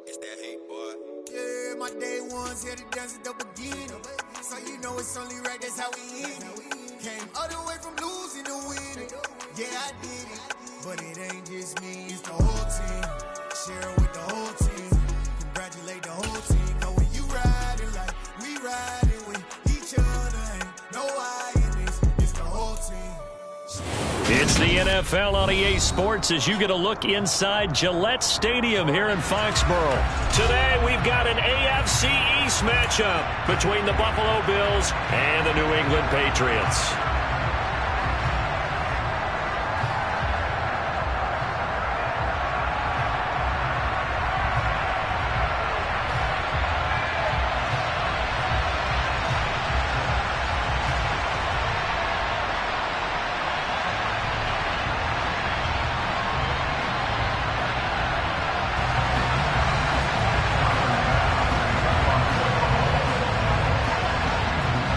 It's that hate, boy. Yeah, my day ones here to dance at the beginning. So you know it's only right, that's how we end it. Came all the way from losing to winning. Yeah, I did it. But it ain't just me, it's the whole team. Share it with the whole team. Congratulate the whole team. Know when you riding like we riding with each other. Ain't no I in this, it's the whole team. It's the NFL on EA Sports as you get a look inside Gillette Stadium here in Foxborough. Today we've got an AFC East matchup between the Buffalo Bills and the New England Patriots.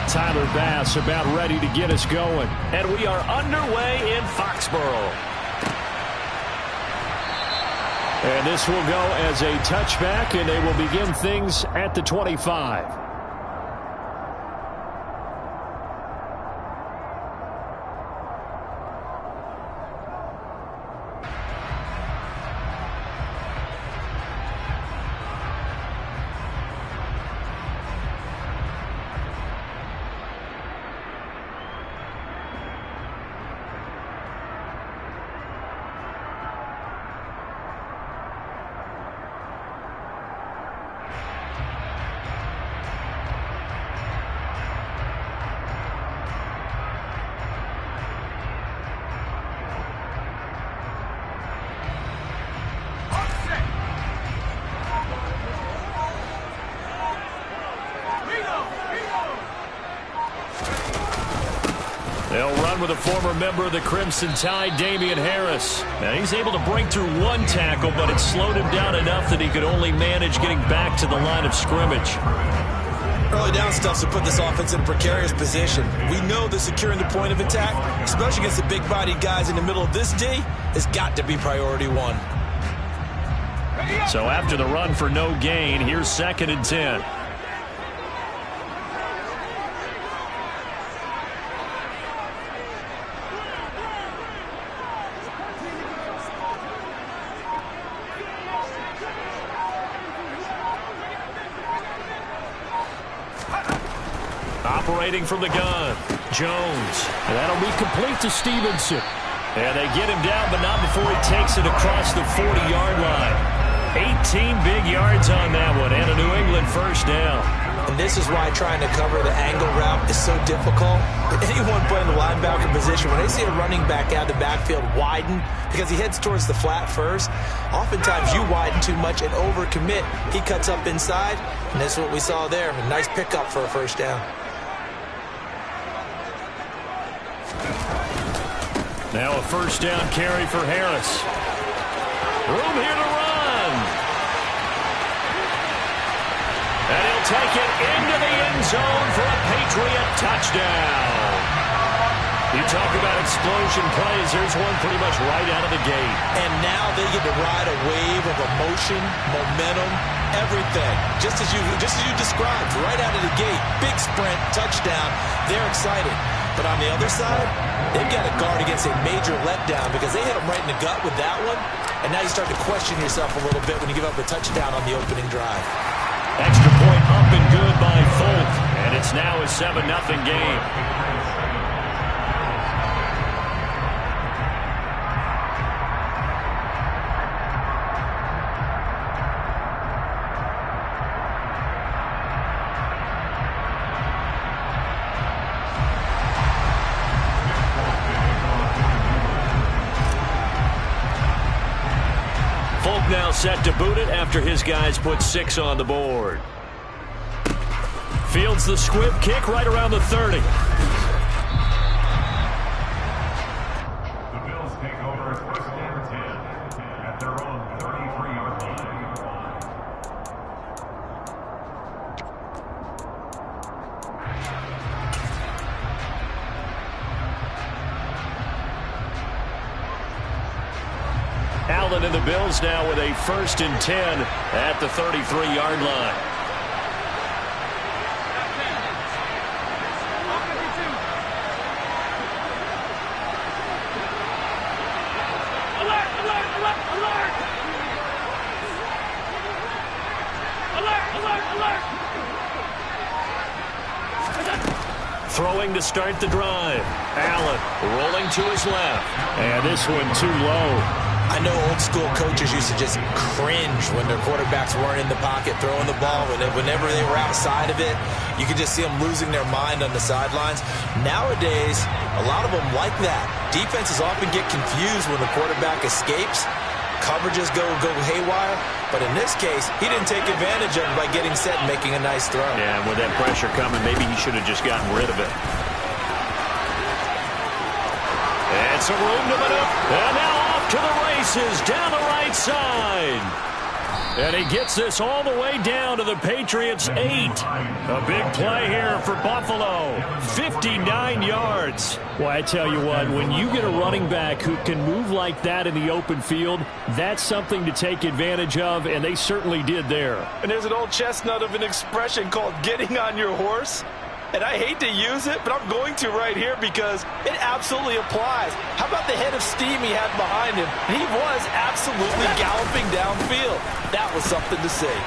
Tyler Bass about ready to get us going. And we are underway in Foxborough. And this will go as a touchback, and they will begin things at the 25. They'll run with a former member of the Crimson Tide, Damian Harris. Now, he's able to break through one tackle, but it slowed him down enough that he could only manage getting back to the line of scrimmage. Early down stuff to put this offense in a precarious position. We know that securing the point of attack, especially against the big-bodied guys in the middle of this D, has got to be priority one. So after the run for no gain, here's 2nd and 10. Operating from the gun, Jones. And that'll be complete to Stevenson. And they get him down, but not before he takes it across the 40-yard line. 18 big yards on that one, and a New England first down. And this is why trying to cover the angle route is so difficult. Anyone playing the linebacker position, when they see a running back out of the backfield widen because he heads towards the flat first, oftentimes you widen too much and overcommit. He cuts up inside, and that's what we saw there. A nice pickup for a first down. Now a first down carry for Harris. Room here to run. And he'll take it into the end zone for a Patriot touchdown. You talk about explosion plays. There's one pretty much right out of the gate. And now they get to ride a wave of emotion, momentum, everything. Just as you described, right out of the gate. Big sprint, touchdown. They're excited. But on the other side, they've got to guard against a major letdown because they hit them right in the gut with that one. And now you start to question yourself a little bit when you give up a touchdown on the opening drive. Extra point up and good by Folk. And it's now a 7-0 game. Now set to boot it after his guys put 6 on the board. Fields the squib kick right around the 30. The Bills take over 1st and 10 at their own 33-yard line. Allen and the Bills now with a 1st and 10 at the 33-yard line. Throwing to start the drive. Allen rolling to his left. And this one too low. I know old school coaches used to just cringe when their quarterbacks weren't in the pocket throwing the ball. Whenever they were outside of it, you could just see them losing their mind on the sidelines. Nowadays, a lot of them like that. Defenses often get confused when the quarterback escapes. Coverages go haywire. But in this case, he didn't take advantage of it by getting set and making a nice throw. Yeah, and with that pressure coming, maybe he should have just gotten rid of it. And some room to maneuver. And now off to the races down the right side. And he gets this all the way down to the Patriots' 8. A big play here for Buffalo. 59 yards. Well, I tell you what, when you get a running back who can move like that in the open field, that's something to take advantage of, and they certainly did there. And there's an old chestnut of an expression called getting on your horse. And I hate to use it, but I'm going to right here because it absolutely applies. How about the head of steam he had behind him? He was absolutely galloping downfield. That was something to see.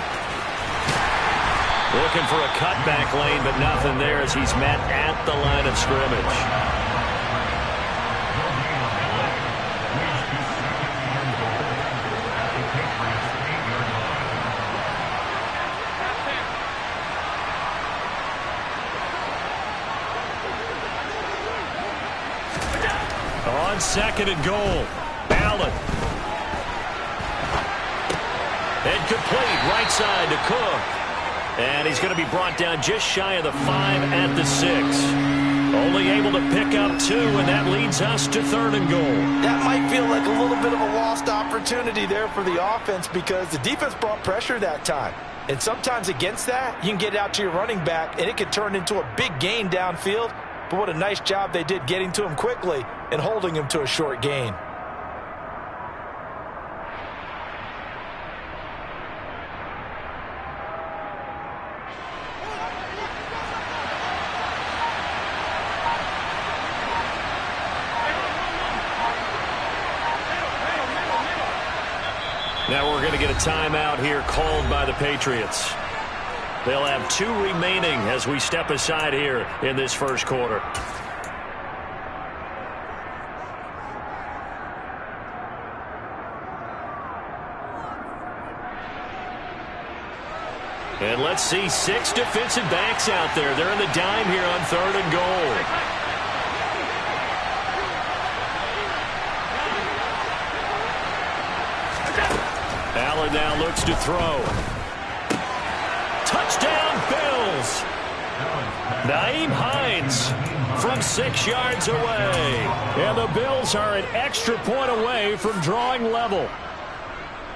Looking for a cutback lane, but nothing there as he's met at the line of scrimmage. On 2nd and goal, Allen. And complete right side to Cook. And he's going to be brought down just shy of the 5 at the 6. Only able to pick up 2, and that leads us to 3rd and goal. That might feel like a little bit of a lost opportunity there for the offense because the defense brought pressure that time. And sometimes against that, you can get out to your running back, and it could turn into a big gain downfield. But what a nice job they did getting to him quickly and holding him to a short gain. Now we're going to get a timeout here called by the Patriots. They'll have 2 remaining as we step aside here in this first quarter. And let's see 6 defensive backs out there. They're in the dime here on 3rd and goal. Allen now looks to throw. Touchdown, Bills. Nyheim Hines from 6 yards away. And the Bills are an extra point away from drawing level.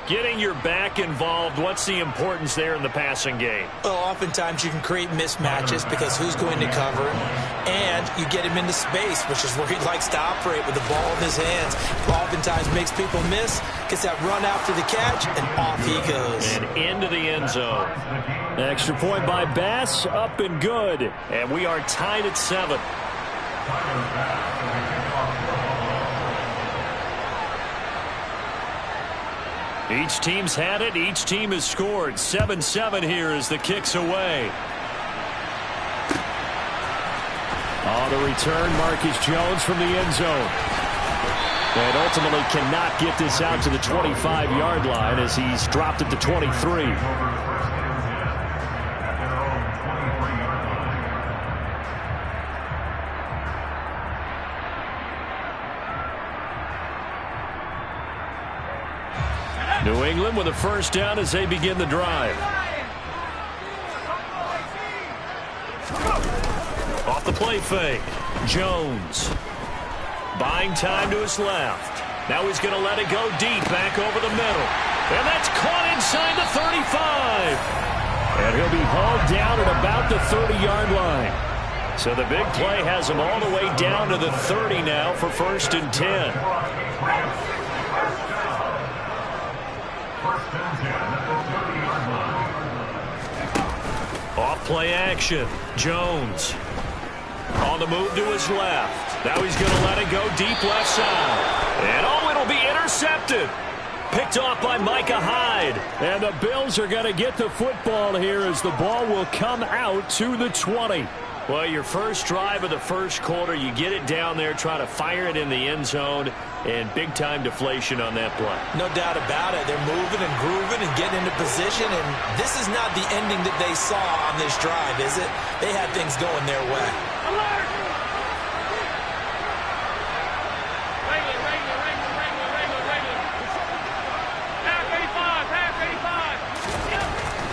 Getting your back involved, what's the importance there in the passing game? Well, oftentimes you can create mismatches because who's going to cover him, and you get him into space, which is where he likes to operate with the ball in his hands. Oftentimes makes people miss, gets that run after the catch, and off he goes. And into the end zone. Extra point by Bass, up and good. And we are tied at 7. Each team's had it. Each team has scored. 7-7 here as the kick's away. On the return, Marcus Jones from the end zone. And ultimately cannot get this out to the 25-yard line as he's dropped it to 23. New England with a first down as they begin the drive. Off the play fake. Jones. Buying time to his left. Now he's going to let it go deep back over the middle. And that's caught inside the 35. And he'll be hauled down at about the 30-yard line. So the big play has him all the way down to the 30 now for 1st and 10. First and 10 at the 30-yard line. Off play action. Jones on the move to his left. Now he's going to let it go deep left side. And it'll be intercepted. Picked off by Micah Hyde. And the Bills are going to get the football here as the ball will come out to the 20. Well, your first drive of the first quarter, you get it down there, try to fire it in the end zone, and big-time deflation on that play. No doubt about it. They're moving and grooving and getting into position, and this is not the ending that they saw on this drive, is it? They had things going their way. Alert!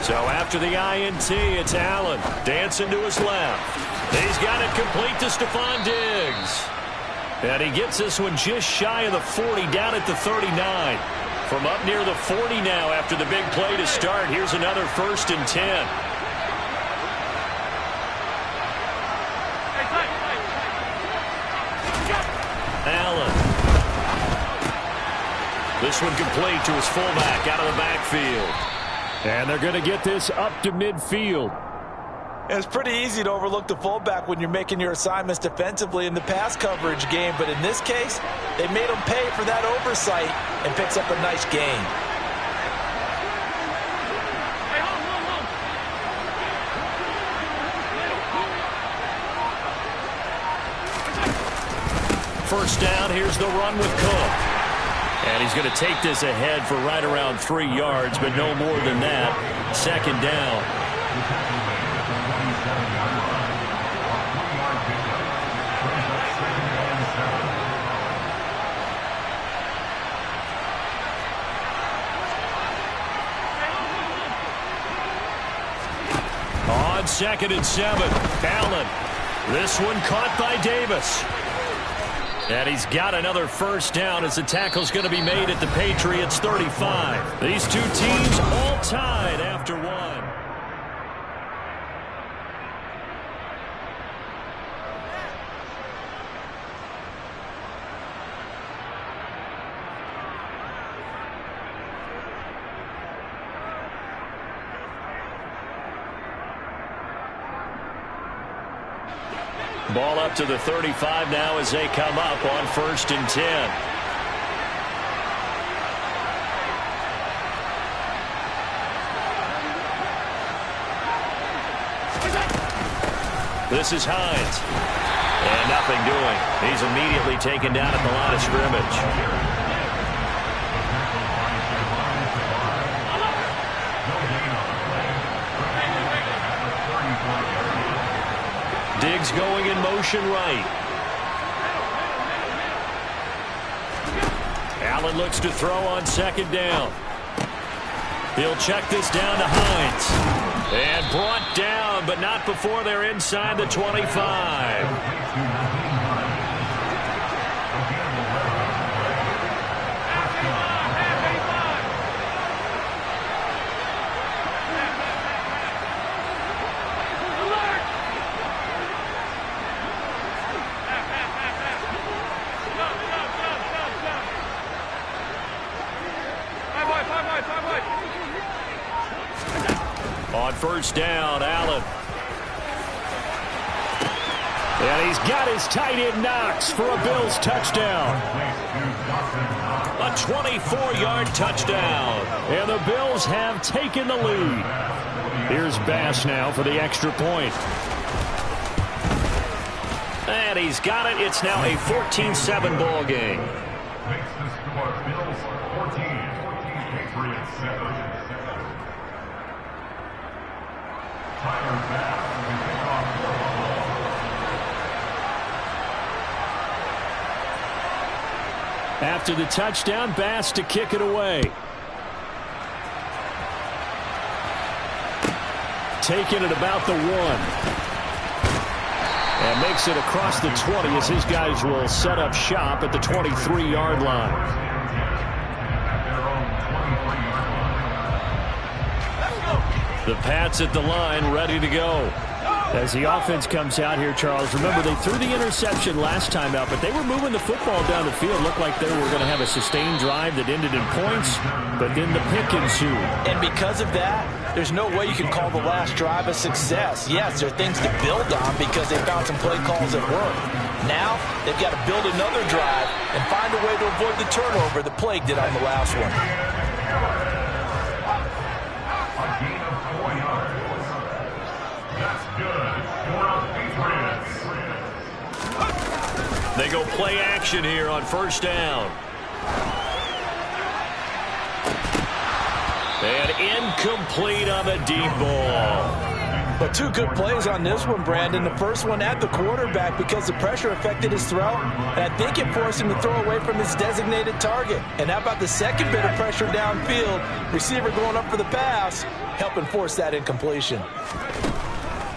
So after the INT, it's Allen dancing to his left. He's got it complete to Stephon Diggs. And he gets this one just shy of the 40, down at the 39. From up near the 40 now after the big play to start. Here's another 1st and 10. Allen. This one complete to his fullback out of the backfield. And they're going to get this up to midfield. It's pretty easy to overlook the fullback when you're making your assignments defensively in the pass coverage game, but in this case, they made him pay for that oversight and picks up a nice gain. First down, here's the run with Cook. And he's going to take this ahead for right around 3 yards, but no more than that. Second down. On 2nd and 7, Allen. This one caught by Davis. And he's got another first down as the tackle's going to be made at the Patriots' 35. These two teams all tied after one. Ball up to the 35 now as they come up on 1st and 10. This is Hines. And nothing doing. He's immediately taken down at the line of scrimmage. Diggs going in motion right. Allen looks to throw on 2nd down. He'll check this down to Hines. And brought down, but not before they're inside the 25. On 1st down, Allen. And he's got his tight end Knox for a Bills touchdown. A 24-yard touchdown. And the Bills have taken the lead. Here's Bass now for the extra point. And he's got it. It's now a 14-7 ball game. Makes the score Bills 14, Patriots 7. Tyler Bass will pick off After the touchdown, Bass to kick it away. Taking it about the 1. And makes it across the 20 as his guys will set up shop at the 23-yard line. The Pats at the line, ready to go. As the offense comes out here, Charles, remember they threw the interception last time out, but they were moving the football down the field. Looked like they were going to have a sustained drive that ended in points, but then the pick ensued. And because of that, there's no way you can call the last drive a success. Yes, there are things to build on because they found some play calls that work. Now, they've got to build another drive and find a way to avoid the turnover that plagued it on the last one. They go play action here on first down. And incomplete on the deep ball. But two good plays on this one, Brandon. The first one at the quarterback because the pressure affected his throw, and I think it forced him to throw away from his designated target. And how about the second bit of pressure downfield? Receiver going up for the pass, helping force that incompletion.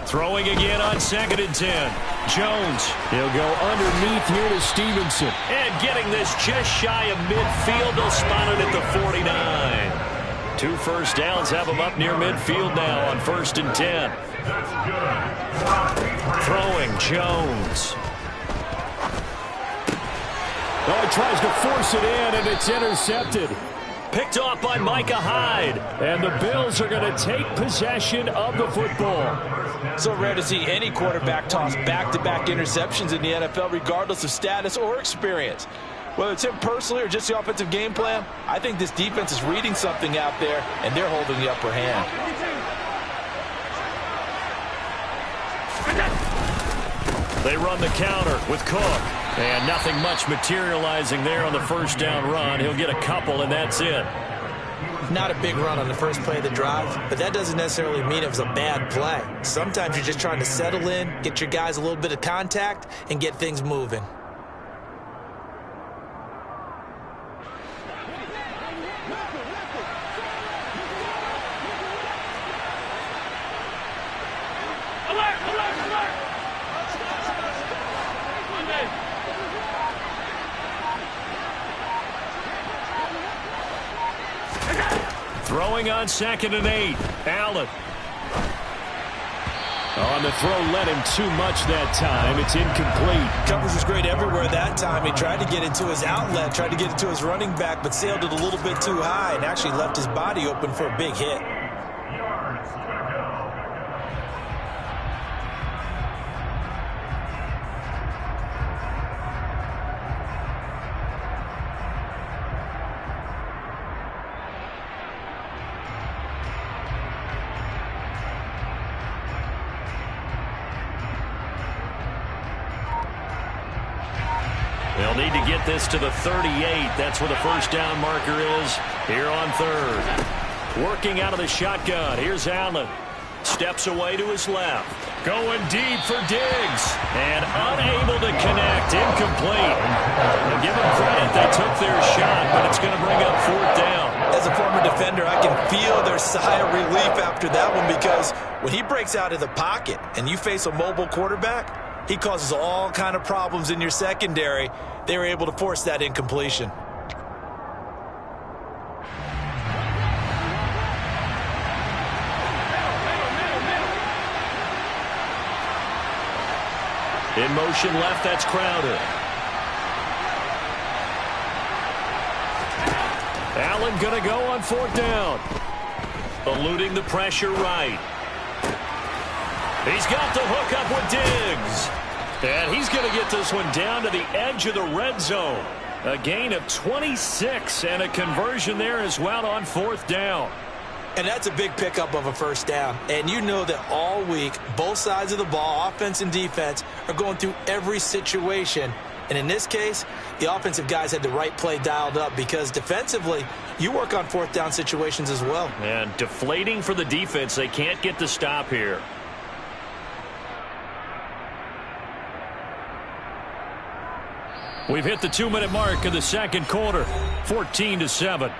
Throwing again on 2nd and 10. Jones. He'll go underneath here to Stevenson. And getting this just shy of midfield. They'll spot it at the 49. 2 first downs have him up near midfield now on 1st and 10. Throwing Jones. Oh, he tries to force it in, and it's intercepted. Picked off by Micah Hyde. And the Bills are going to take possession of the football. So rare to see any quarterback toss back-to-back interceptions in the NFL, regardless of status or experience. Whether it's him personally or just the offensive game plan, I think this defense is reading something out there, and they're holding the upper hand. They run the counter with Cook. And nothing much materializing there on the first down run. He'll get a couple, and that's it. Not a big run on the first play of the drive, but that doesn't necessarily mean it was a bad play. Sometimes you're just trying to settle in, get your guys a little bit of contact, and get things moving. Throwing on 2nd and 8. Allen. On the throw led him too much that time. It's incomplete. Coverage was great everywhere that time. He tried to get into his outlet, tried to get into his running back, but sailed it a little bit too high and actually left his body open for a big hit. They'll need to get this to the 38. That's where the first down marker is here on 3rd. Working out of the shotgun. Here's Allen. Steps away to his left. Going deep for Diggs. And unable to connect. Incomplete. Well, give them credit. They took their shot, but it's going to bring up 4th down. As a former defender, I can feel their sigh of relief after that one because when he breaks out of the pocket and you face a mobile quarterback, he causes all kind of problems in your secondary. They were able to force that incompletion. In motion left, that's Crowder. Allen going to go on 4th down. Eluding the pressure right. He's got the hook up with Diggs. And he's going to get this one down to the edge of the red zone. A gain of 26 and a conversion there as well on 4th down. And that's a big pickup of a first down. And you know that all week, both sides of the ball, offense and defense, are going through every situation. And in this case, the offensive guys had the right play dialed up because defensively, you work on 4th down situations as well. And deflating for the defense. They can't get the stop here. We've hit the 2-minute mark of the second quarter, 14-7.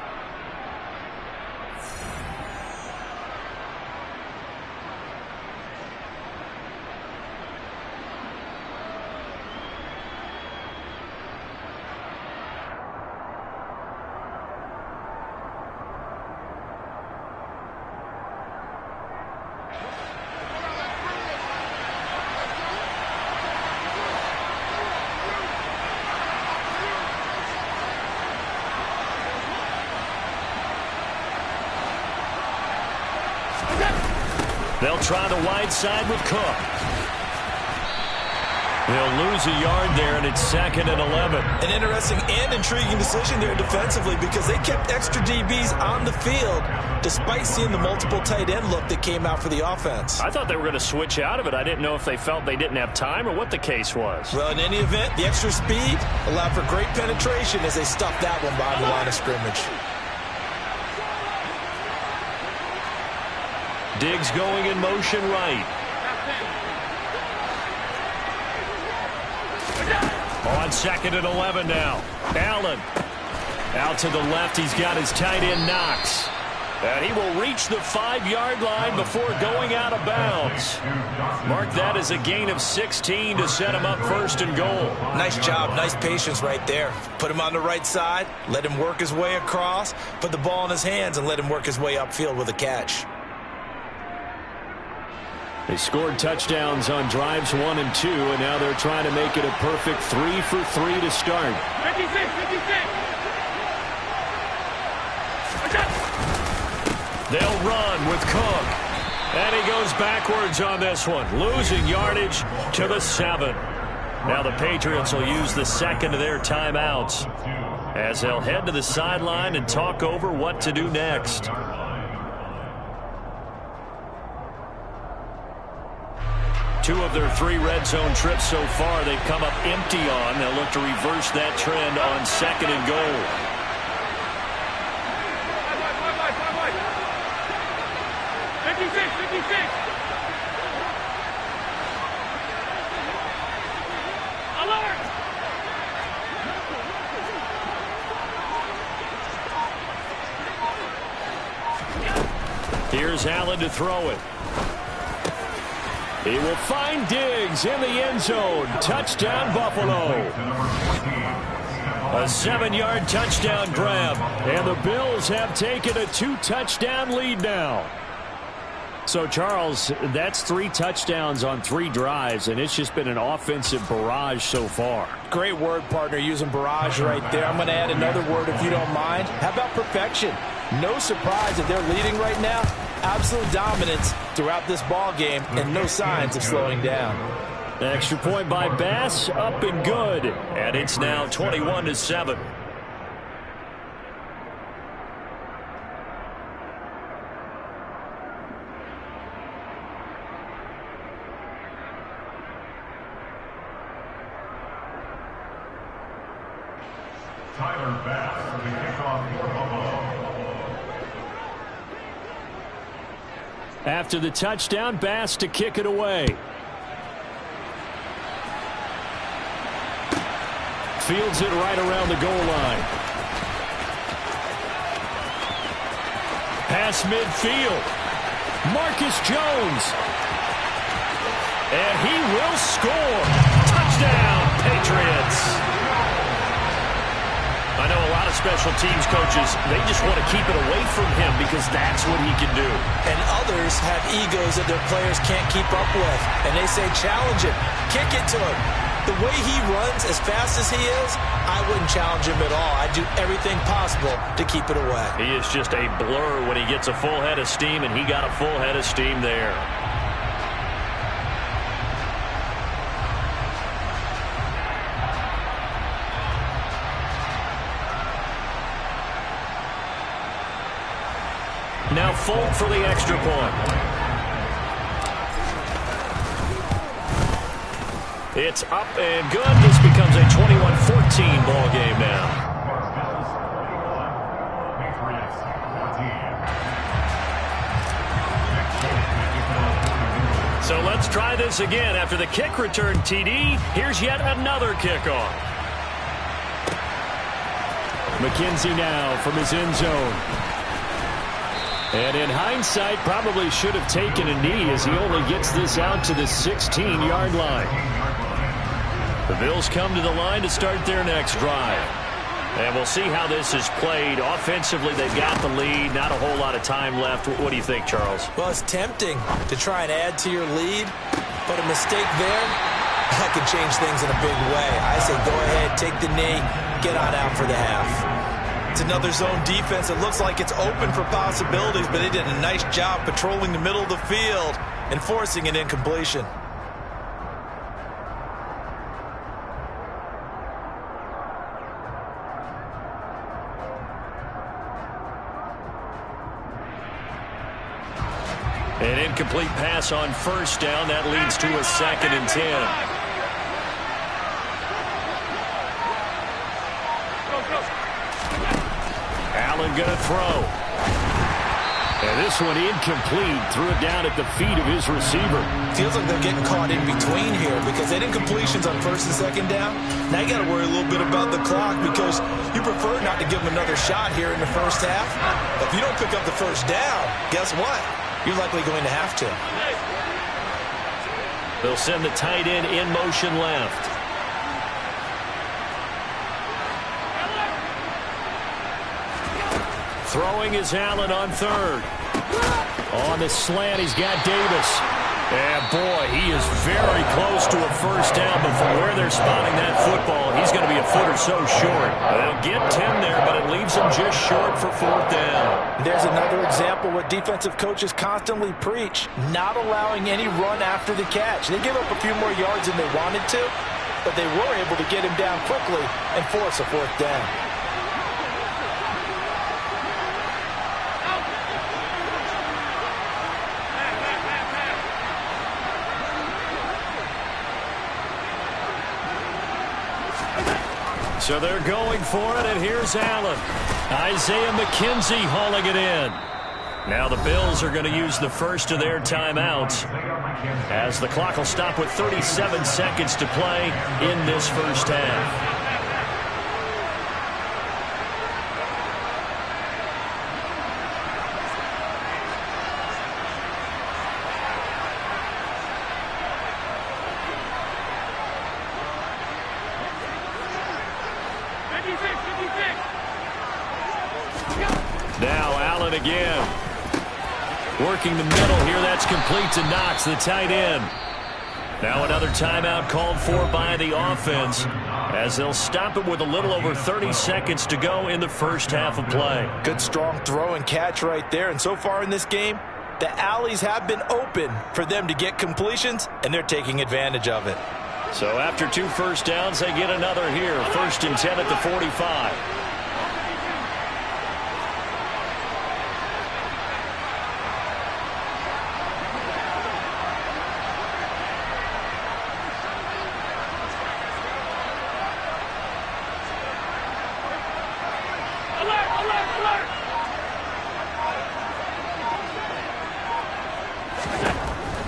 They'll try the wide side with Cook. They'll lose a yard there, and it's 2nd and 11. An interesting and intriguing decision there defensively because they kept extra DBs on the field despite seeing the multiple tight end look that came out for the offense. I thought they were going to switch out of it. I didn't know if they felt they didn't have time or what the case was. Well, in any event, the extra speed allowed for great penetration as they stuffed that one behind the line of scrimmage. Diggs going in motion right. On 2nd and 11 now. Allen out to the left. He's got his tight end Knox. And he will reach the 5-yard line before going out of bounds. Mark that as a gain of 16 to set him up 1st and goal. Nice job. Nice patience right there. Put him on the right side. Let him work his way across. Put the ball in his hands and let him work his way upfield with a catch. They scored touchdowns on drives 1 and 2, and now they're trying to make it a perfect 3 for 3 to start. 56. They'll run with Cook. And he goes backwards on this one, losing yardage to the 7. Now the Patriots will use the 2nd of their timeouts as they'll head to the sideline and talk over what to do next. Two of their 3 red zone trips so far they've come up empty on. They'll look to reverse that trend on 2nd and goal. Here's Allen to throw it. He will find Diggs in the end zone. Touchdown, Buffalo. A 7-yard touchdown grab. And the Bills have taken a 2-touchdown lead now. So, Charles, that's 3 touchdowns on 3 drives, and it's just been an offensive barrage so far. Great word, partner, using barrage right there. I'm going to add another word if you don't mind. How about perfection? No surprise that they're leading right now. Absolute dominance throughout this ball game and no signs of slowing down. Extra point by Bass, up and good. And it's now 21-7. Tyler Bass to kick off for Buffalo. After the touchdown, Bass to kick it away. Fields it right around the goal line. Pass midfield. Marcus Jones. And he will score. Touchdown, Patriots. I know a lot of special teams coaches, they just want to keep it away from him because that's what he can do. And others have egos that their players can't keep up with. And they say, challenge him. Kick it to him. The way he runs as fast as he is, I wouldn't challenge him at all. I'd do everything possible to keep it away. He is just a blur when he gets a full head of steam, and he got a full head of steam there. Now Folk for the extra point. It's up and good. This becomes a 21-14 ball game now. Patriots 14. So let's try this again. After the kick return TD, here's yet another kickoff. McKenzie now from his end zone. And in hindsight, probably should have taken a knee as he only gets this out to the 16-yard line. The Bills come to the line to start their next drive. And we'll see how this is played. Offensively, they've got the lead. Not a whole lot of time left. What do you think, Charles? Well, it's tempting to try and add to your lead, but a mistake there, that could change things in a big way. I say go ahead, take the knee, get on out for the half. It's another zone defense. It looks like it's open for possibilities, but they did a nice job patrolling the middle of the field and forcing an incompletion. An incomplete pass on first down. That leads to a 2nd and 10. Allen going to throw. And this one incomplete. Threw it down at the feet of his receiver. Feels like they're getting caught in between here because they had incompletions on 1st and 2nd down. Now you got to worry a little bit about the clock because you prefer not to give them another shot here in the first half. But if you don't pick up the first down, guess what? You're likely going to have to. They'll send the tight end in motion left. Throwing is Allen on 3rd. On the slant, he's got Davis. And, boy, he is very close to a first down, but from where they're spotting that football, he's going to be a foot or so short. They'll get 10 there, but it leaves him just short for 4th down. There's another example what defensive coaches constantly preach, not allowing any run after the catch. They give up a few more yards than they wanted to, but they were able to get him down quickly and force a 4th down. So they're going for it, and here's Allen. Isaiah McKenzie hauling it in. Now the Bills are going to use the first of their timeouts as the clock will stop with 37 seconds to play in this first half. Now Allen again. Working the middle here. That's complete to Knox, the tight end. Now another timeout called for by the offense as they'll stop it with a little over 30 seconds to go in the first half of play. Good strong throw and catch right there. And so far in this game, the alleys have been open for them to get completions, and they're taking advantage of it. So after 2 first downs, they get another here. 1st and 10 at the 45.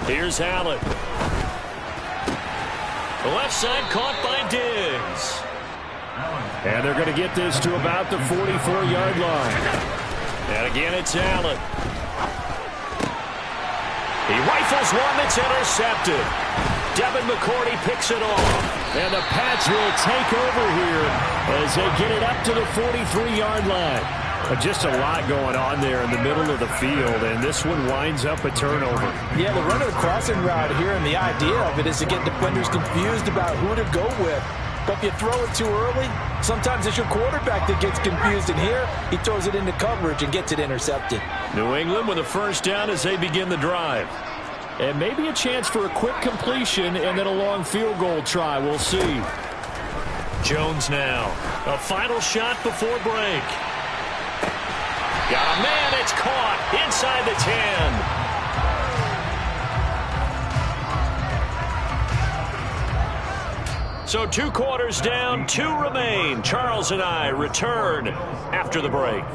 Here's Allen. The left side caught by Diggs. And they're going to get this to about the 44-yard line. And again, it's Allen. He rifles one that's intercepted. Devin McCourty picks it off. And the Pats will take over here as they get it up to the 43-yard line. Just a lot going on there in the middle of the field, and this one winds up a turnover. Yeah, the runner crossing route here, and the idea of it is to get defenders confused about who to go with. But if you throw it too early, sometimes it's your quarterback that gets confused, and here he throws it into coverage and gets it intercepted. New England with a first down as they begin the drive. And maybe a chance for a quick completion and then a long field goal try. We'll see. Jones now. A final shot before break. Got a man. It's caught inside the 10. So 2 quarters down, 2 remain. Charles and I return after the break.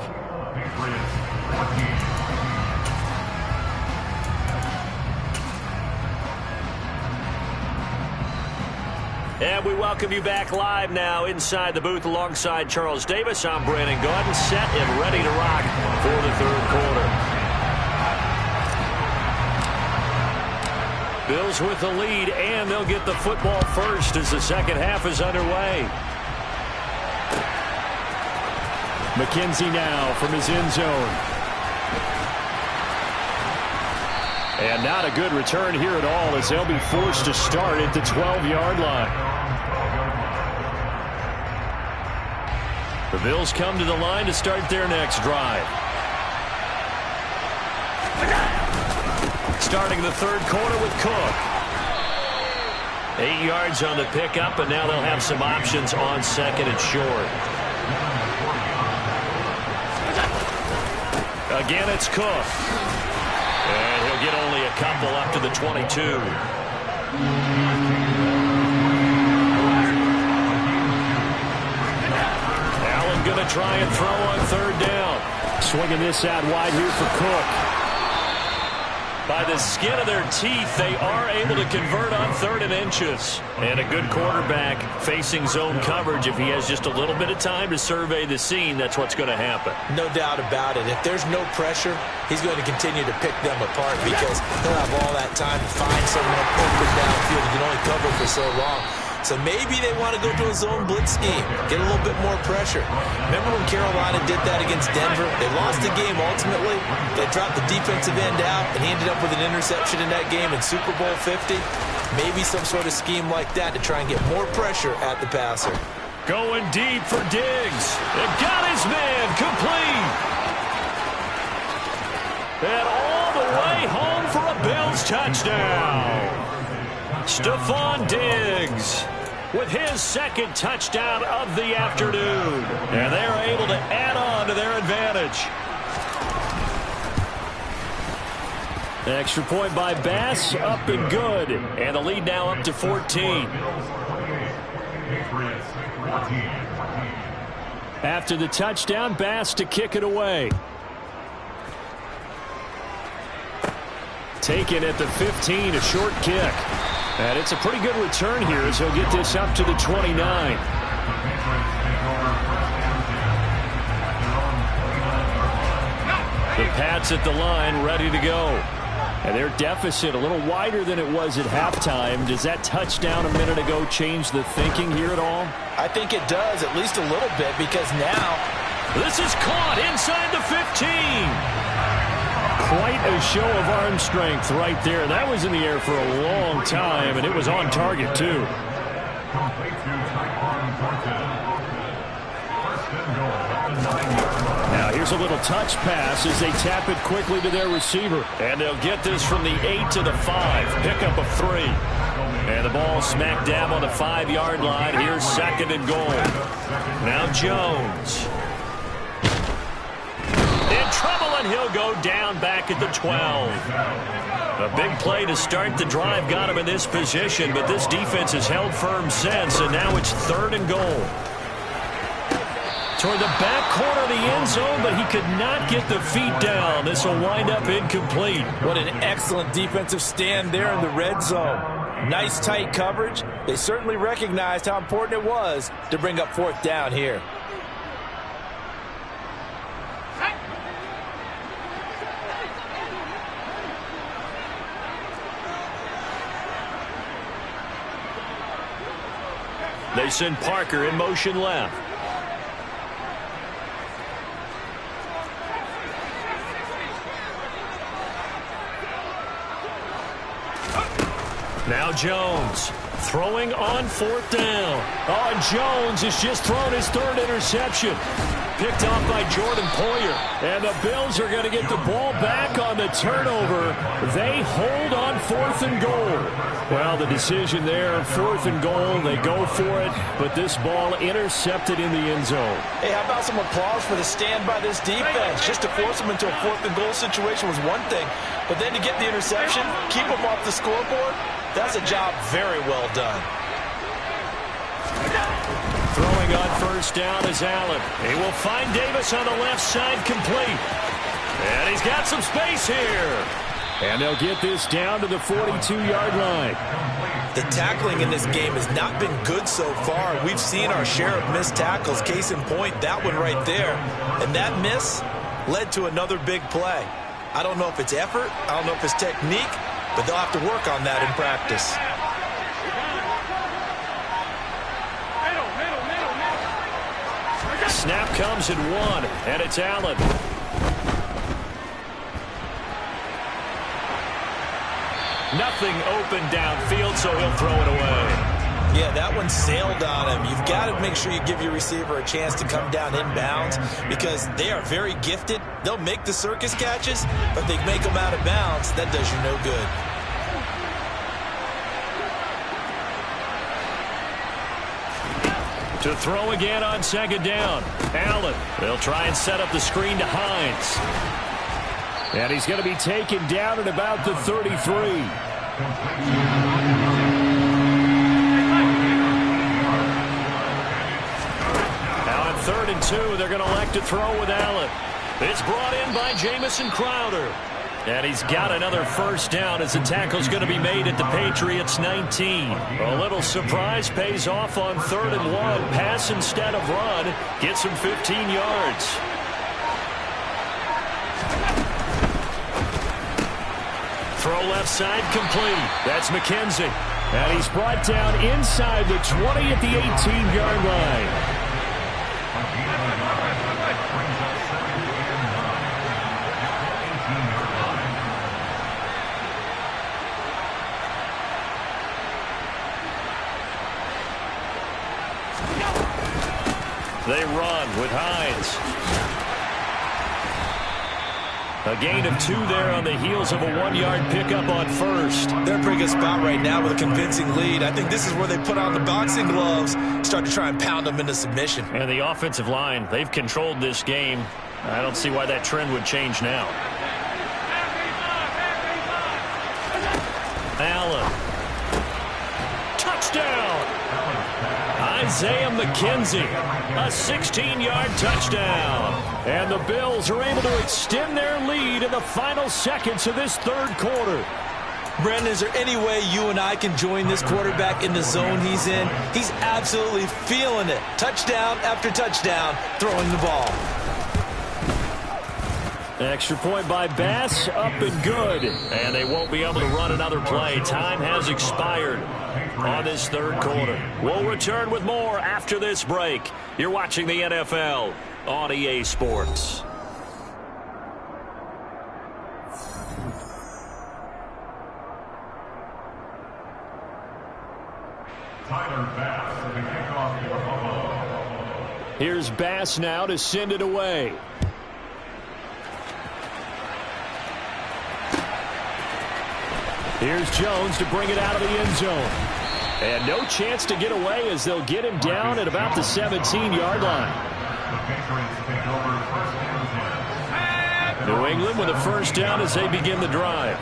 And we welcome you back live now inside the booth alongside Charles Davis. I'm Brandon Gaudin, set and ready to rock for the 3rd quarter. Bills with the lead, and they'll get the football first as the 2nd half is underway. McKenzie now from his end zone. And not a good return here at all as they'll be forced to start at the 12-yard line. The Bills come to the line to start their next drive. Starting the third quarter with Cook. 8 yards on the pickup, and now they'll have some options on second and short. Again, it's Cook. And he'll get only a couple up to the 22. Allen going to try and throw on third down. Swinging this out wide here for Cook. By the skin of their teeth, they are able to convert on 3rd and inches. And a good quarterback facing zone coverage. If he has just a little bit of time to survey the scene, that's what's going to happen. No doubt about it. If there's no pressure, he's going to continue to pick them apart because he'll have all that time to find someone open downfield. He can only cover for so long. So maybe they want to go to a zone blitz scheme, get a little bit more pressure. Remember when Carolina did that against Denver? They lost the game ultimately. They dropped the defensive end out, and he ended up with an interception in that game in Super Bowl 50. Maybe some sort of scheme like that to try and get more pressure at the passer. Going deep for Diggs. It got his man complete. And all the way home for a Bills touchdown. Stephon Diggs with his second touchdown of the afternoon. And they're able to add on to their advantage. Extra point by Bass, up and good. And the lead now up to 14. After the touchdown, Bass to kick it away. Taken at the 15, a short kick. And it's a pretty good return here as he'll get this up to the 29. The Pats at the line, ready to go. And their deficit a little wider than it was at halftime. Does that touchdown a minute ago change the thinking here at all? I think it does, at least a little bit, because now this is caught inside the 15. Quite a show of arm strength right there. That was in the air for a long time, and it was on target, too. Now here's a little touch pass as they tap it quickly to their receiver. And they'll get this from the 8 to the 5. Pickup of 3. And the ball smack dab on the 5-yard line. Here's second and goal. Now Jones. In trouble, and he'll go down back at the 12. A big play to start the drive got him in this position, but this defense has held firm since, and now it's 3rd and goal. Toward the back corner of the end zone, but he could not get the feet down. This will wind up incomplete. What an excellent defensive stand there in the red zone. Nice tight coverage. They certainly recognized how important it was to bring up 4th down here. They send Parker in motion left. Now Jones throwing on 4th down. Oh, and Jones has just thrown his 3rd interception. Picked off by Jordan Poyer. And the Bills are going to get the ball back on the turnover. They hold on 4th and goal. Well, the decision there, 4th and goal, they go for it, but this ball intercepted in the end zone. Hey, how about some applause for the stand by this defense? Just to force them into a 4th and goal situation was one thing, but then to get the interception, keep them off the scoreboard, that's a job very well done. Throwing on 1st down is Allen. He will find Davis on the left side complete. And he's got some space here. And they'll get this down to the 42-yard line. The tackling in this game has not been good so far. We've seen our share of missed tackles. Case in point, that one right there. And that miss led to another big play. I don't know if it's effort. I don't know if it's technique. But they'll have to work on that in practice. Snap comes at 1, and it's Allen. Nothing open downfield, so he'll throw it away. Yeah, that one sailed on him. You've got to make sure you give your receiver a chance to come down inbounds because they are very gifted. They'll make the circus catches, but they make them out of bounds. That does you no good. To throw again on second down. Allen. They'll try and set up the screen to Hines. And he's going to be taken down at about the 33. Now on 3rd and 2, they're going to elect to throw with Allen. It's brought in by Jamison Crowder. And he's got another first down as the tackle's going to be made at the Patriots 19. A little surprise pays off on 3rd and 1. Pass instead of run. Gets him 15 yards. Throw left side complete. That's McKenzie. And he's brought down inside the 20 at the 18-yard line. They run with Hines. A gain of 2 there on the heels of a 1-yard pickup on first. They're in a pretty good spot right now with a convincing lead. I think this is where they put on the boxing gloves, start to try and pound them into submission. And the offensive line, they've controlled this game. I don't see why that trend would change now. Allen. Touchdown! Isaiah McKenzie, a 16-yard touchdown. And the Bills are able to extend their lead in the final seconds of this 3rd quarter. Brandon, is there any way you and I can join this quarterback in the zone he's in? He's absolutely feeling it. Touchdown after touchdown, throwing the ball. Extra point by Bass, up and good. And they won't be able to run another play. Time has expired on this 3rd quarter. We'll return with more after this break. You're watching the NFL on EA Sports. Tyler Bass to the kickoff for Buffalo. Here's Bass now to send it away. Here's Jones to bring it out of the end zone. And no chance to get away as they'll get him down at about the 17-yard line. The Patriots take over 1st and 10. New England with a first down as they begin the drive.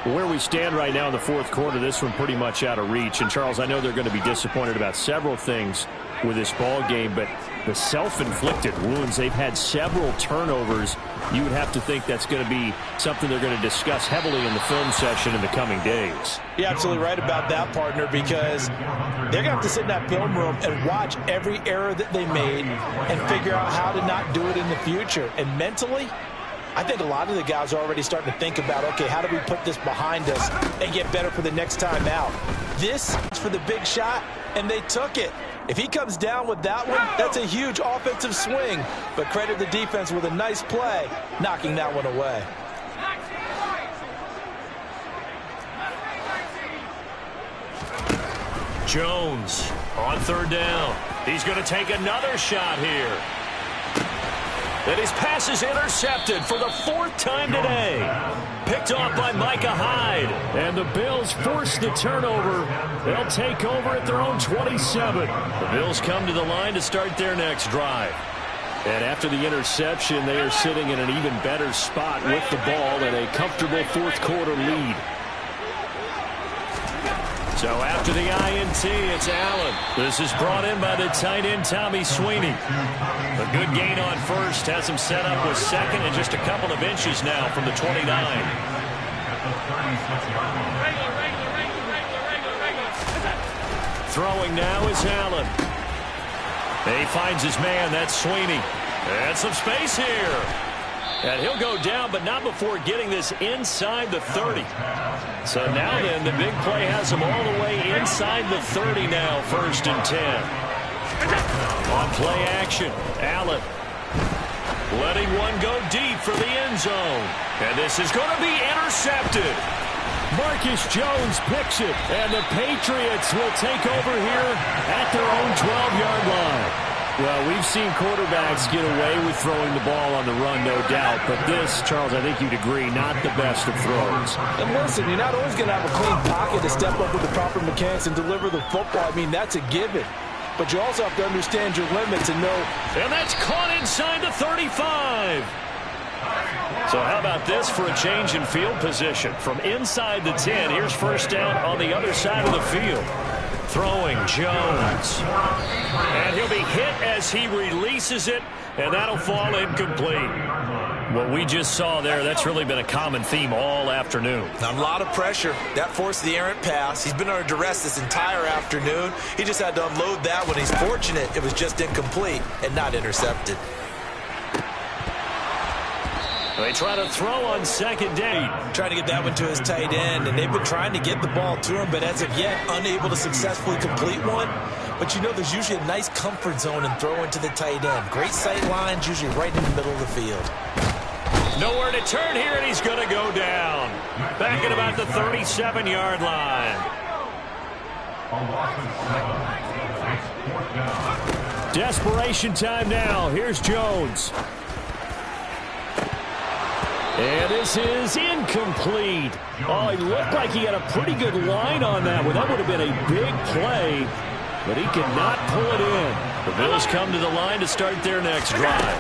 Where we stand right now in the 4th quarter, this one pretty much out of reach. And, Charles, I know they're going to be disappointed about several things with this ball game, but the self-inflicted wounds, they've had several turnovers. You would have to think that's going to be something they're going to discuss heavily in the film session in the coming days. You're absolutely right about that, partner, because they're going to have to sit in that film room and watch every error that they made and figure out how to not do it in the future. And mentally, I think a lot of the guys are already starting to think about, okay, how do we put this behind us and get better for the next time out? This is for the big shot, and they took it. If he comes down with that one, that's a huge offensive swing. But credit the defense with a nice play, knocking that one away. Jones on 3rd down. He's going to take another shot here. And his pass is intercepted for the 4th time today. Picked off by Micah Hyde. And the Bills force the turnover. They'll take over at their own 27. The Bills come to the line to start their next drive. And after the interception, they are sitting in an even better spot with the ball and a comfortable 4th quarter lead. So after the INT, it's Allen. This is brought in by the tight end, Tommy Sweeney. A good gain on first has him set up with 2nd and just a couple of inches now from the 29. Throwing now is Allen. He finds his man, that's Sweeney. And some space here. And he'll go down, but not before getting this inside the 30. So now then, the big play has him all the way inside the 30 now, 1st and 10. On play action, Allen letting one go deep for the end zone. And this is going to be intercepted. Marcus Jones picks it, and the Patriots will take over here at their own 12-yard line. Well, we've seen quarterbacks get away with throwing the ball on the run, no doubt. But this, Charles, I think you'd agree, not the best of throws. And listen, you're not always going to have a clean pocket to step up with the proper mechanics and deliver the football. I mean, that's a given. But you also have to understand your limits and know. And that's caught inside the 35. So how about this for a change in field position? From inside the 10, here's first down on the other side of the field. Throwing Jones. And he'll be hit as he releases it, and that'll fall incomplete. What we just saw there, that's really been a common theme all afternoon. A lot of pressure. That forced the errant pass. He's been under duress this entire afternoon. He just had to unload that one. He's fortunate it was just incomplete and not intercepted. They try to throw on second down. Trying to get that one to his tight end, and they've been trying to get the ball to him, but as of yet, unable to successfully complete one. But you know there's usually a nice comfort zone in throwing to the tight end. Great sight lines, usually right in the middle of the field. Nowhere to turn here, and he's going to go down. Back at about the 37-yard line. Desperation time now. Here's Jones. And this is incomplete. Oh, he looked like he had a pretty good line on that one. That would have been a big play, but he cannot pull it in. The Bills come to the line to start their next drive.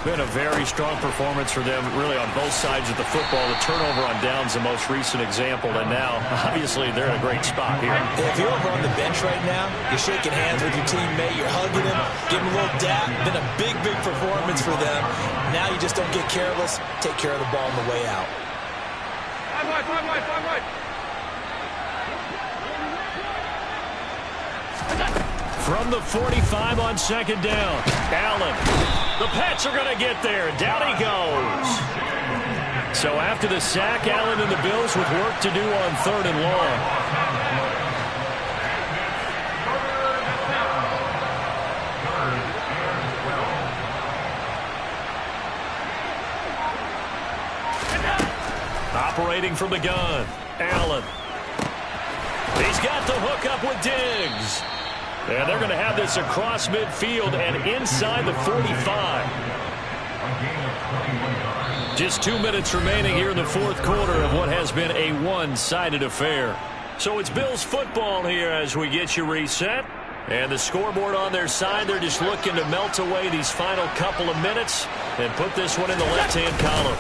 Been a very strong performance for them, really, on both sides of the football. The turnover on downs, the most recent example, and now, obviously, they're in a great spot here. If you're over on the bench right now, you're shaking hands with your teammate, you're hugging him, giving him a little dap. Been a big, big performance for them. Now you just don't get careless. Take care of the ball on the way out. From the 45 on second down, Allen. The Pats are going to get there. Down he goes. So after the sack, Allen and the Bills with work to do on third and long. Operating from the gun, Allen. He's got the hook up with Diggs. And they're going to have this across midfield and inside the 45. Just 2 minutes remaining here in the fourth quarter of what has been a one-sided affair. So it's Bills football here as we get you reset. And the scoreboard on their side, they're just looking to melt away these final couple of minutes and put this one in the left-hand column.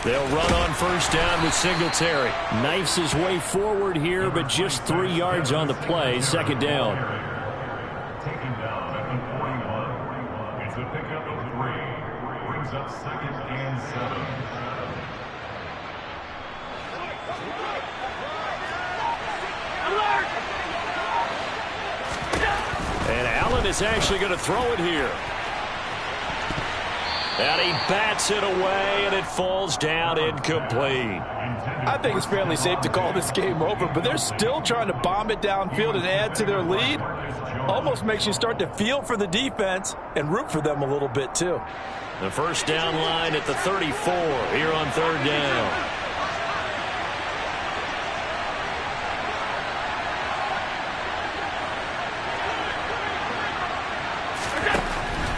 They'll run on first down with Singletary. Knifes his way forward here, but just 3 yards on the play. Second down. Taken down at the 41. It's a pickup of 3. Brings up second and 7. And Allen is actually going to throw it here. And he bats it away, and it falls down incomplete. I think it's fairly safe to call this game over, but they're still trying to bomb it downfield and add to their lead. Almost makes you start to feel for the defense and root for them a little bit, too. The first down line at the 34 here on third down.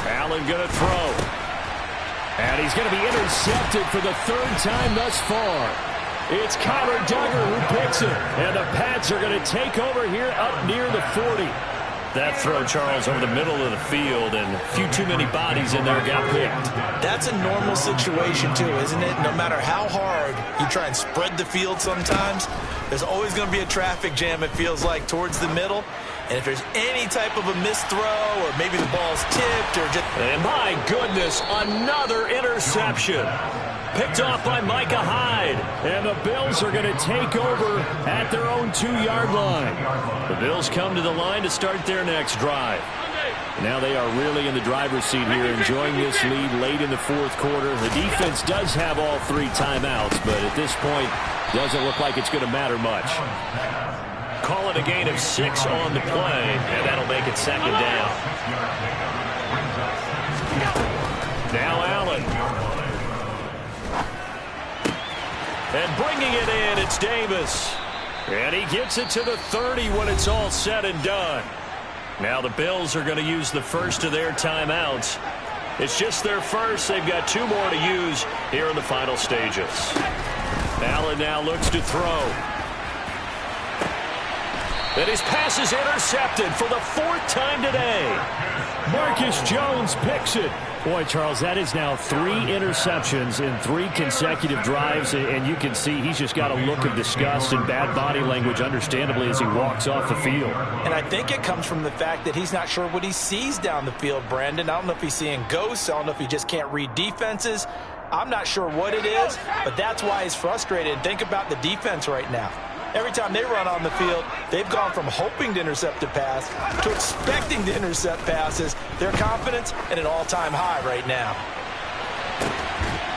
Allen going to throw. And he's going to be intercepted for the third time thus far. It's Kyler Duggar who picks it. And the Pats are going to take over here up near the 40. That throw, Charles, over the middle of the field, and a few too many bodies in there got picked. That's a normal situation, too, isn't it? No matter how hard you try and spread the field sometimes, there's always going to be a traffic jam, it feels like, towards the middle. And if there's any type of a missed throw or maybe the ball's tipped or just... And my goodness, another interception. Picked off by Micah Hyde. And the Bills are going to take over at their own 2-yard line. The Bills come to the line to start their next drive. Now they are really in the driver's seat here, enjoying this lead late in the fourth quarter. The defense does have all 3 timeouts, but at this point, doesn't look like it's going to matter much. Call it a gain of 6 on the play, and that'll make it second down. Now Allen. And bringing it in, it's Davis. And he gets it to the 30 when it's all said and done. Now the Bills are going to use the first of their timeouts. It's just their first. They've got 2 more to use here in the final stages. Allen now looks to throw. And his pass is intercepted for the 4th time today. Marcus Jones picks it. Boy, Charles, that is now 3 interceptions in 3 consecutive drives, and you can see he's just got a look of disgust and bad body language, understandably, as he walks off the field. And I think it comes from the fact that he's not sure what he sees down the field, Brandon. I don't know if he's seeing ghosts. I don't know if he just can't read defenses. I'm not sure what it is, but that's why he's frustrated. Think about the defense right now. Every time they run on the field, they've gone from hoping to intercept a pass to expecting to intercept passes. Their confidence at an all-time high right now.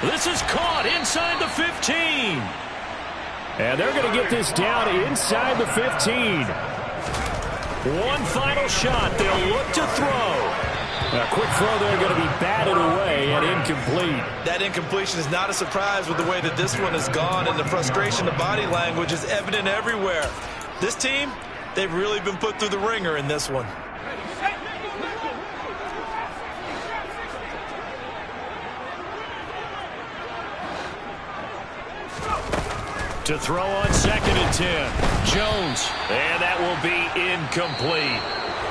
This is caught inside the 15. And they're going to get this down inside the 15. One final shot. They'll look to throw. A quick throw there going to be batted away and incomplete. That incompletion is not a surprise with the way that this one has gone, and the frustration, the body language is evident everywhere. This team, they've really been put through the ringer in this one. To throw on 2nd and 10. Jones. And that will be incomplete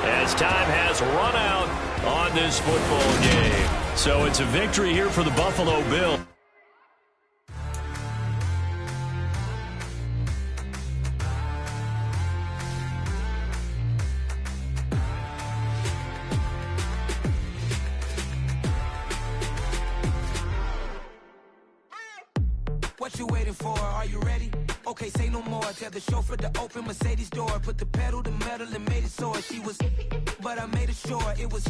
as time has run out on this football game. So it's a victory here for the Buffalo Bills. What you waiting for? Are you ready? Okay, say no more. Tell the chauffeur to open Mercedes door. Put the pedal to metal and made it soar. She was, but I made it sure it was.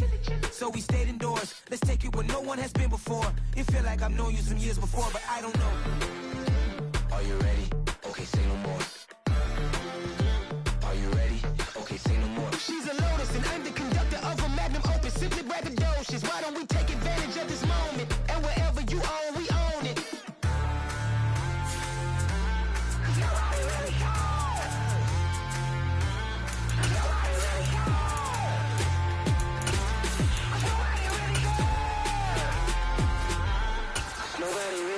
So we stayed indoors. Let's take it where no one has been before. It feel like I've known you some years before, but I don't know. Are you ready? Okay, say no more. Are you ready? Okay, say no more. She's a Lotus and I'm the conductor of a Magnum Opus. Simply braggadocious. Why don't we take advantage of this moment? And wherever you own, we own it.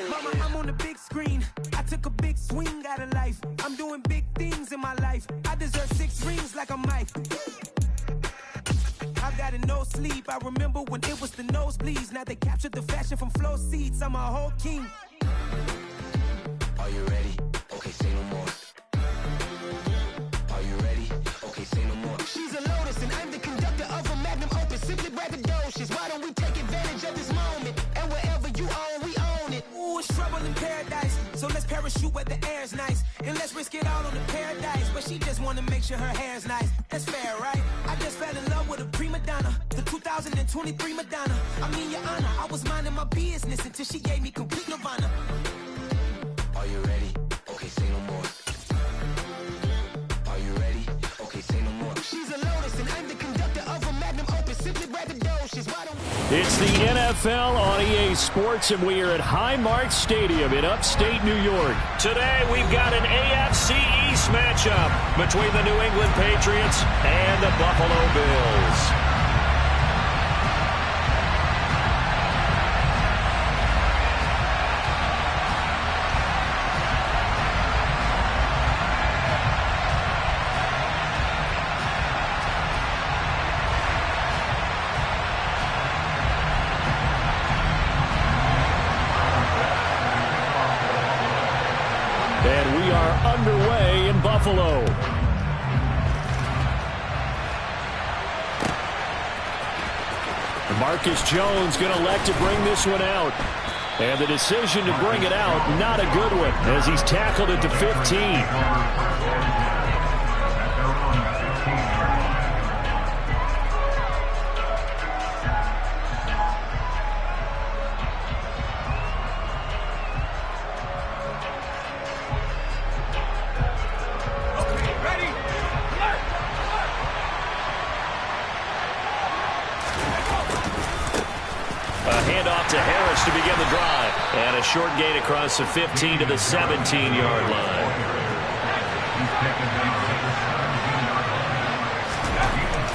Mama, I'm on the big screen. I took a big swing out of life. I'm doing big things in my life. I deserve 6 rings like I'm Mike. I've got no sleep. I remember when it was the nosebleeds. Now they captured the fashion from floor seats. I'm a whole king. Are you ready? Okay, say no more. Are you ready? Okay, say no more. She's a Lotus and I'm the conductor of a Magnum Opus. Simply braggadocious. Why don't we take advantage of this moment? And wherever you own, we own it. Ooh, it's trouble in paradise. So let's parachute where the air's nice. And let's risk it all on the paradise. But she just wanna make sure her hair's nice. That's fair, right? I just fell in love with a prima donna. The 2023 Madonna. I mean, your honor, I was minding my business until she gave me complete nirvana. Are you ready? Okay, say no more. Are you ready? Okay, say no more. She's a Lotus and I'm the conductor of a Magnum Opus. Simply braggadocious. Why don't It's the NFL on EA Sports, and we are at Highmark Stadium in upstate New York. Today we've got an AFC East matchup between the New England Patriots and the Buffalo Bills. And we are underway in Buffalo. Marcus Jones going to elect to bring this one out. And the decision to bring it out, not a good one, as he's tackled at the 15. A handoff to Harris to begin the drive. And a short gain across the 15 to the 17-yard line.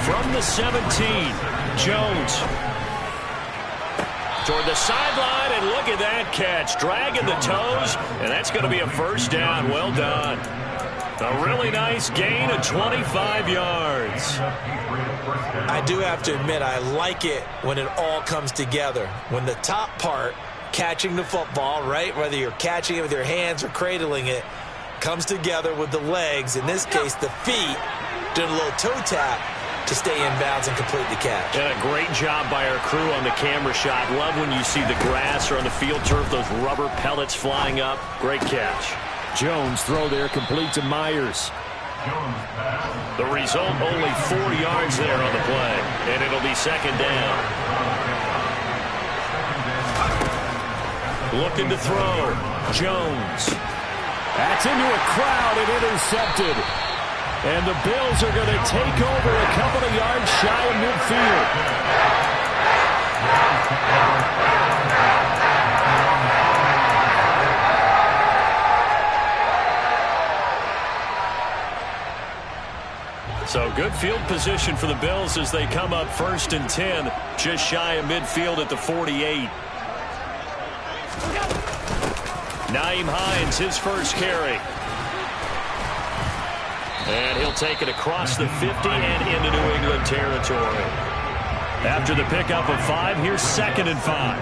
From the 17, Jones. Toward the sideline, and look at that catch. Dragging the toes, and that's going to be a first down. Well done. A really nice gain of 25 yards. I do have to admit, I like it when it all comes together. When the top part, catching the football, right, whether you're catching it with your hands or cradling it, comes together with the legs, in this case the feet, doing a little toe tap to stay in bounds and complete the catch. And a great job by our crew on the camera shot. Love when you see the grass or on the field turf, those rubber pellets flying up. Great catch. Jones throw there complete to Myers. The result, only 4 yards there on the play, and it'll be second down. Looking to throw. Jones. That's into a crowd and intercepted. And the Bills are going to take over a couple of yards shy of midfield. So good field position for the Bills as they come up 1st and 10, just shy of midfield at the 48. Nyheim Hines, his first carry. And he'll take it across the 50 and into New England territory. After the pickup of 5, here's 2nd and 5.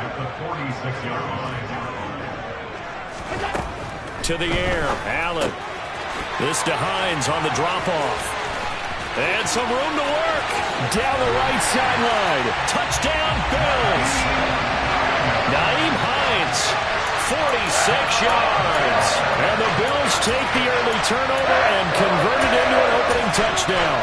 At the 46-yard line. To the air, Allen. This to Hines on the drop-off. And some room to work. Down the right sideline. Touchdown, Bills. Nyheim Hines, 46 yards. And the Bills take the early turnover and convert it into an opening touchdown.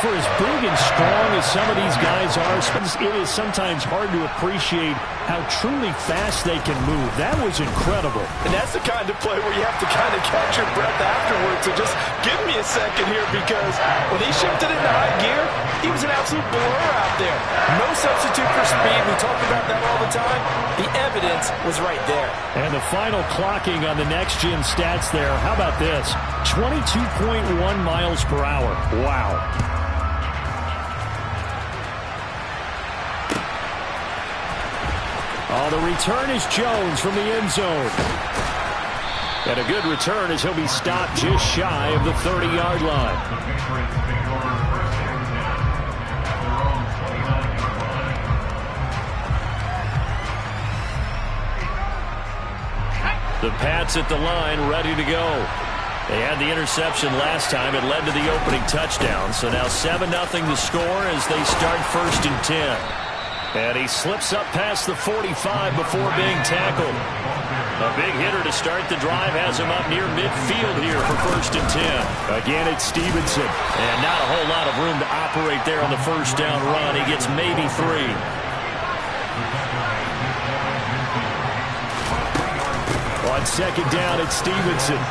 For as big and strong as some of these guys are, it is sometimes hard to appreciate how truly fast they can move. That was incredible. And that's the kind of play where you have to kind of catch your breath afterwards. So just give me a second here, because when he shifted into high gear, he was an absolute blur out there. No substitute for speed. We talk about that all the time. The evidence was right there. And the final clocking on the next-gen stats there. How about this? 22.1 miles per hour. Wow. Oh, the return is Jones from the end zone. And a good return as he'll be stopped just shy of the 30-yard line. The Pats at the line, ready to go. They had the interception last time. It led to the opening touchdown. So now 7-0 the score as they start 1st and 10. And he slips up past the 45 before being tackled. A big hitter to start the drive has him up near midfield here for 1st and 10. Again, it's Stevenson. And not a whole lot of room to operate there on the first down run. He gets maybe 3. On 2nd down, it's Stevenson.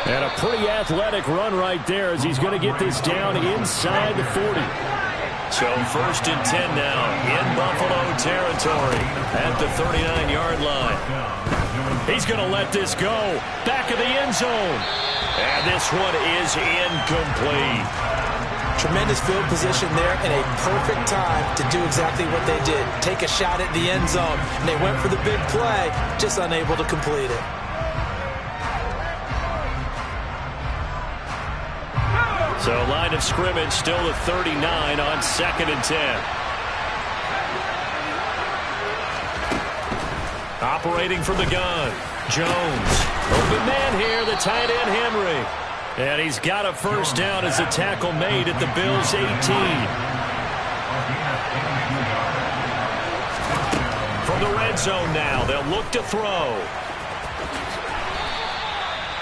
And a pretty athletic run right there as he's going to get this down inside the 40. So 1st and 10 now in Buffalo territory at the 39-yard line. He's going to let this go. Back of the end zone. And this one is incomplete. Tremendous field position there and a perfect time to do exactly what they did. Take a shot at the end zone. And they went for the big play, just unable to complete it. So line of scrimmage still at 39 on 2nd and 10. Operating from the gun, Jones. Open man here, the tight end Henry. And he's got a first down as a tackle made at the Bills' 18. From the red zone now, they'll look to throw.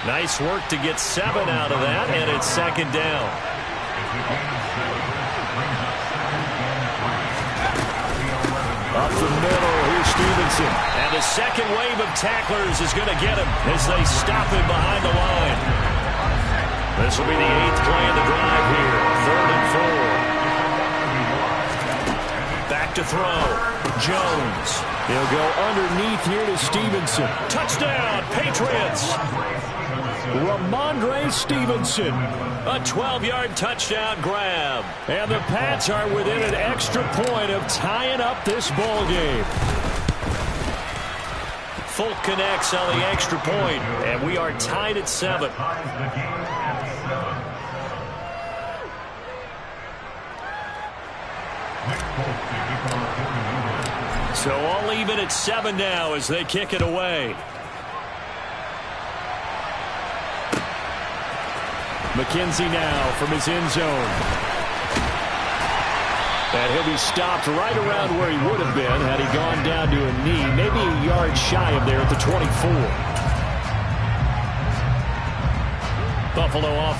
Nice work to get 7 out of that, and it's 2nd down. Up the middle, here's Stevenson. And the second wave of tacklers is going to get him as they stop him behind the line. This will be the 8th play of the drive here, 3rd and 4. throw. Jones. He'll go underneath here to Stevenson. Touchdown, Patriots. Ramondre Stevenson. A 12-yard touchdown grab. And the Pats are within an extra point of tying up this ball game. Folk connects on the extra point, and we are tied at 7. So all even at 7 now as they kick it away. McKenzie now from his end zone. And he'll be stopped right around where he would have been had he gone down to a knee, maybe a yard shy of there at the 24. Buffalo offense.